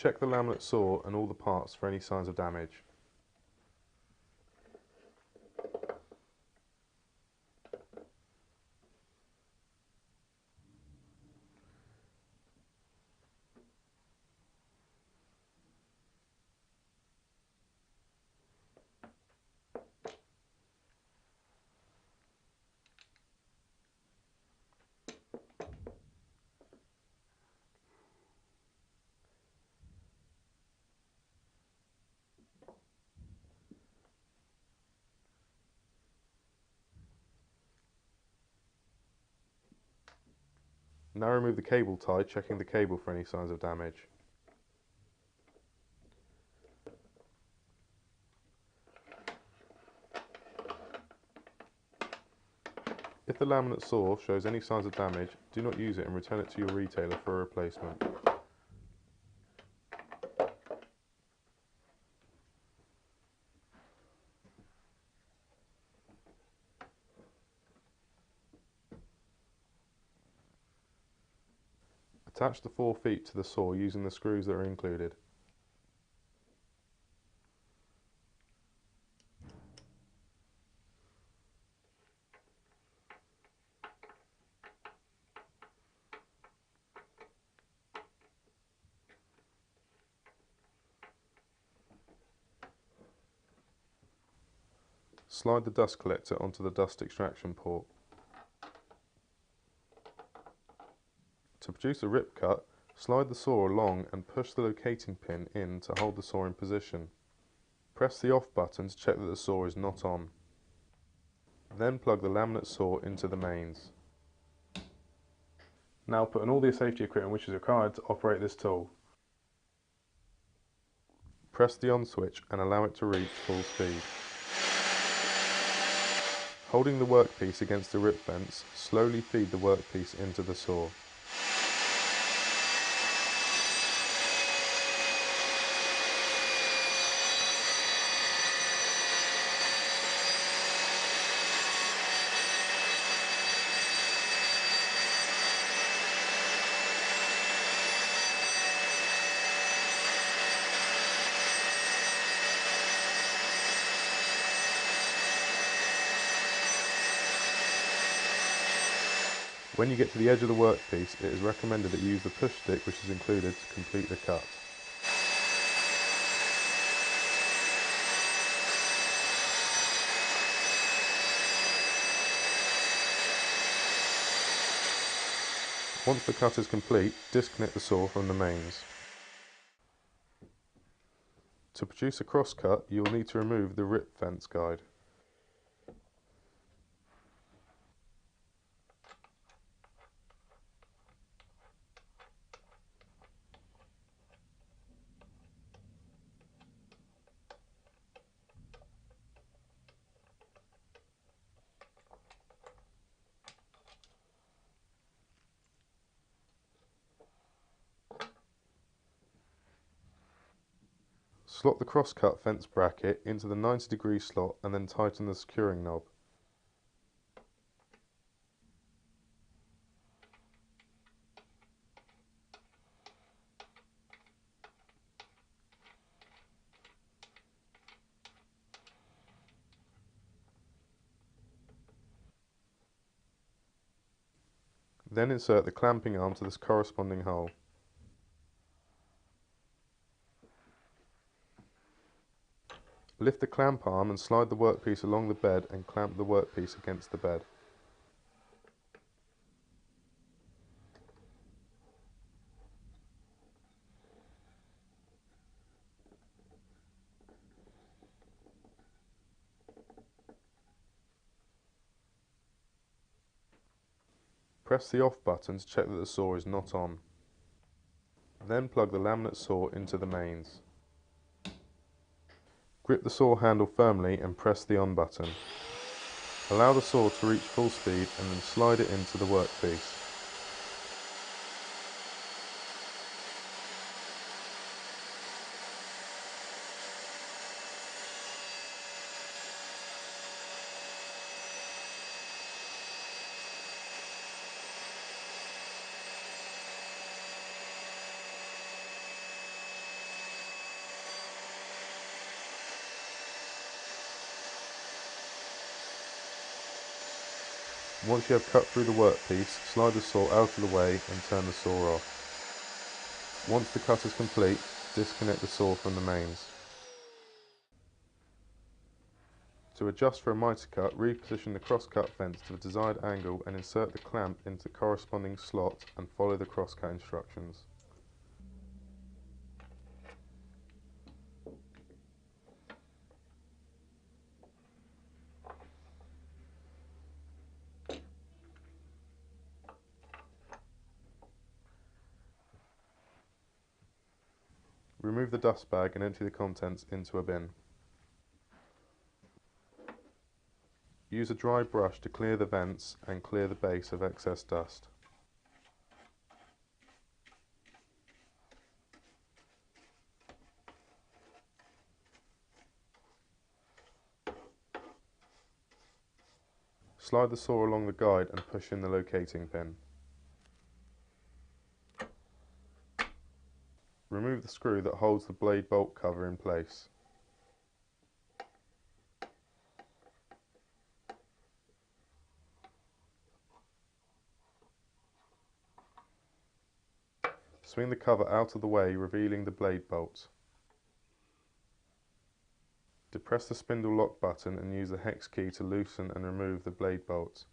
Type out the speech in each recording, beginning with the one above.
Check the laminate saw and all the parts for any signs of damage. Now remove the cable tie, checking the cable for any signs of damage. If the laminate saw shows any signs of damage, do not use it and return it to your retailer for a replacement. Attach the 4 feet to the saw using the screws that are included. Slide the dust collector onto the dust extraction port. To produce a rip cut, slide the saw along and push the locating pin in to hold the saw in position. Press the off button to check that the saw is not on. Then plug the laminate saw into the mains. Now put in all the safety equipment which is required to operate this tool. Press the on switch and allow it to reach full speed. Holding the workpiece against the rip fence, slowly feed the workpiece into the saw. When you get to the edge of the workpiece, it is recommended that you use the push stick which is included to complete the cut. Once the cut is complete, disconnect the saw from the mains. To produce a cross cut, you will need to remove the rip fence guide. Slot the cross-cut fence bracket into the 90-degree slot and then tighten the securing knob. Then insert the clamping arm to this corresponding hole. Lift the clamp arm and slide the workpiece along the bed and clamp the workpiece against the bed. Press the off button to check that the saw is not on. Then plug the laminate saw into the mains. Grip the saw handle firmly and press the on button. Allow the saw to reach full speed and then slide it into the workpiece. Once you have cut through the workpiece, slide the saw out of the way and turn the saw off. Once the cut is complete, disconnect the saw from the mains. To adjust for a mitre cut, reposition the cross-cut fence to the desired angle and insert the clamp into the corresponding slot and follow the cross-cut instructions. Remove the dust bag and empty the contents into a bin. Use a dry brush to clear the vents and clear the base of excess dust. Slide the saw along the guide and push in the locating pin. Remove the screw that holds the blade bolt cover in place. Swing the cover out of the way, revealing the blade bolt. Depress the spindle lock button and use the hex key to loosen and remove the blade bolt.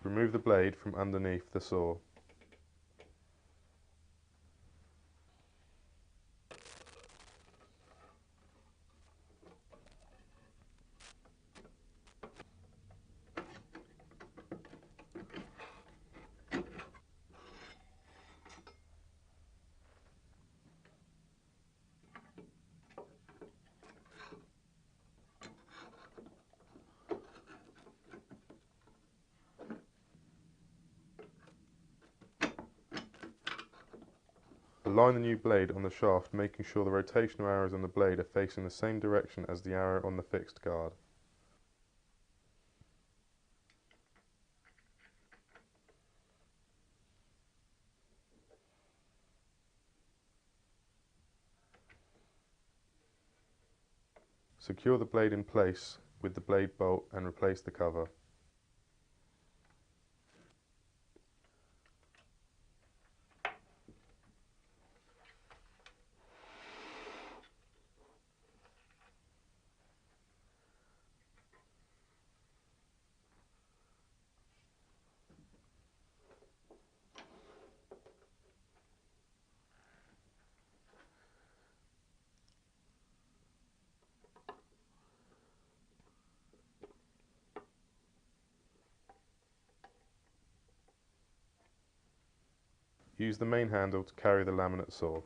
Remove the blade from underneath the saw. Align the new blade on the shaft, making sure the rotational arrows on the blade are facing the same direction as the arrow on the fixed guard. Secure the blade in place with the blade bolt and replace the cover. Use the main handle to carry the laminate saw.